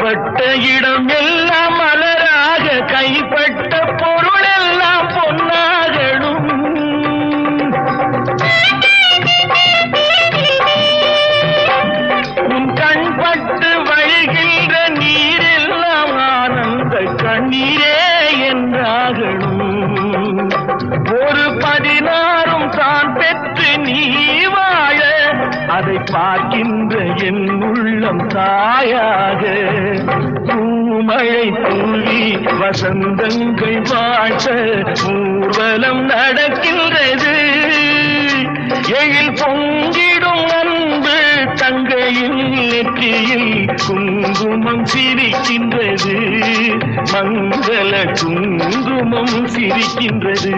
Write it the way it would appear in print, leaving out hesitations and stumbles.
கால்பட்ட இடம் எல்லாம் மலராக கைப்பட்ட பொருள் எல்லாம் பொன்னாகணும். உன் கண்பட்டு வழிகின்ற நீரெல்லாம் ஆனந்த கண்ணீரே என்றாகணும். ஒரு 16 தான் பெற்று நீ வாழ அதை பார்க்கின்ற என் உள்ளம் தாயாக. பூமழை தூவி வசந்தங்கள் வாழ்த்த ஊர்வலம் நடக்கின்றது. எழில் பொங்கிடும் அன்பு தங்கையில் நெற்றியில் குங்குமம் சிரிக்கின்றது. மங்கள குங்குமம் சிரிக்கின்றது.